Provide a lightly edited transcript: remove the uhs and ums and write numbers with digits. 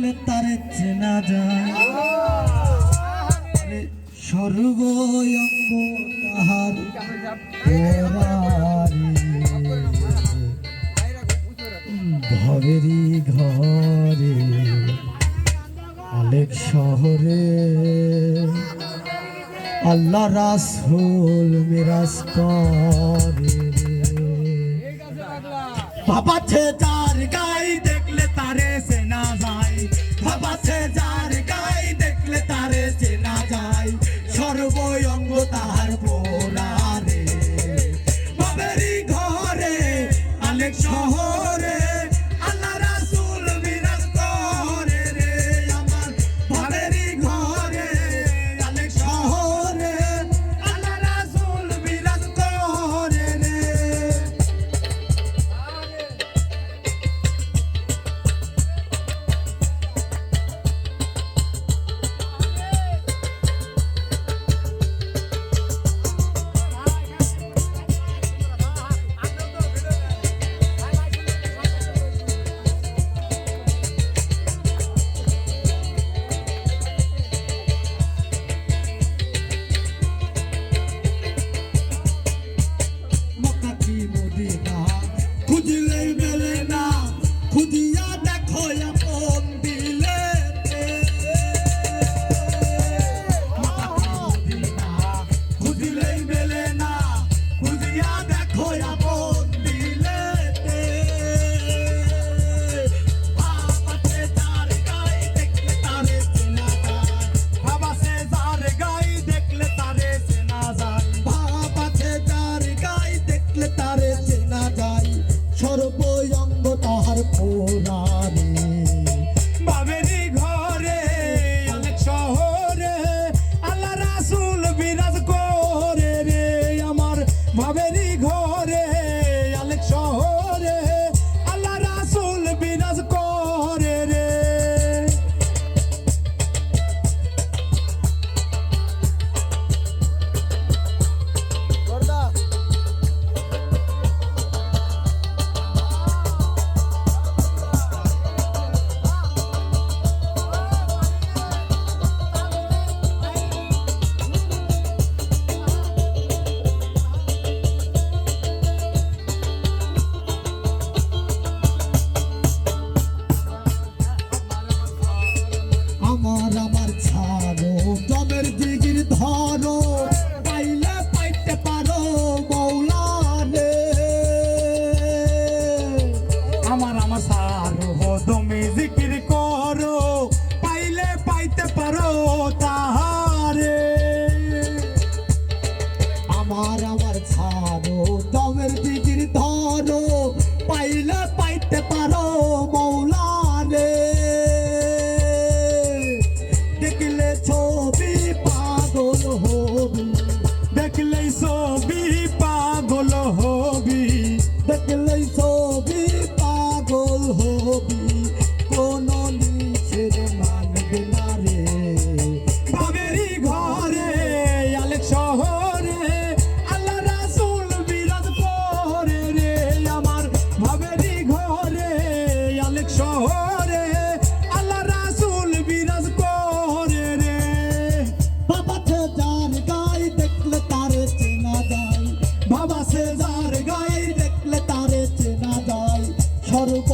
দেখলে তারে চেনা যায় সর্ব অঙ্গ তাহার ভবেরি ঘরে আলেক শহরে আল্লাহ রাসূল মিরাজ করে বাবা ছে যার গাই দেখলে তারে চেনা যায় বাবা ছে যার গাই দেখলে তারে চেনা যায় সর্ব অঙ্গ তাহার পোড়ারে বাবেরি ঘরে আলেক শহরে আল্লাহ রাসূল বিরাজ করে রে আমার বাবেরি ঘরে আলেক শহরে আল্লাহ রাসূল বিরাজ করে রে খুঁজলেই মেলে না খুঁজিয়া দেখো আপন দিলে খুঁজলেই মেলে না খুঁজিয়া দেখো আপন দিলে বাবা সে যার গাই দেখলে তারে চেনা যায় বাবা সে যার গাই দেখলে তারে চেনা যায় বাবা সে যার গাই দেখলে তারে চেনা যায় সর্ব অঙ্গ তাহার পোড়ারে বাবেরি ঘরে আলেক শহরে আল্লাহ রাসূল বিরাজ করে রে আমার বাবেরি ঘরে আলেক শহরে আল্লাহ রাসূল বিরাজ করে রে আমার ছাড়ো জমের দিগির ধরো পাইলে পাইতে পারো মৌলা রে আমার ছাড়ো জমি জিকির করো পাইলে পাইতে পারো তাহারে আমার ছাড়ো জমের দিগির ধরো পাইলে পাইতে পারো মৌলা রে দেখলে ছবি পাগল হবি দেখলে ছবি পাগল হবি দেখলে ছবি পাগল হবি কোন নিষেধ মানবে না রে বাবেরি ঘরে আলেক শহরে আল্লাহ রাসূল বিরাজ করে রে আমার বাবেরি ঘরে আলেক শহরে আল্লাহ রাসূল বিরাজ করে রে বাবা সে যার গাই দেখলে তারে চেনা যায় বাবা সে যার গাই দেখলে তারে চেনা যায় সর্ব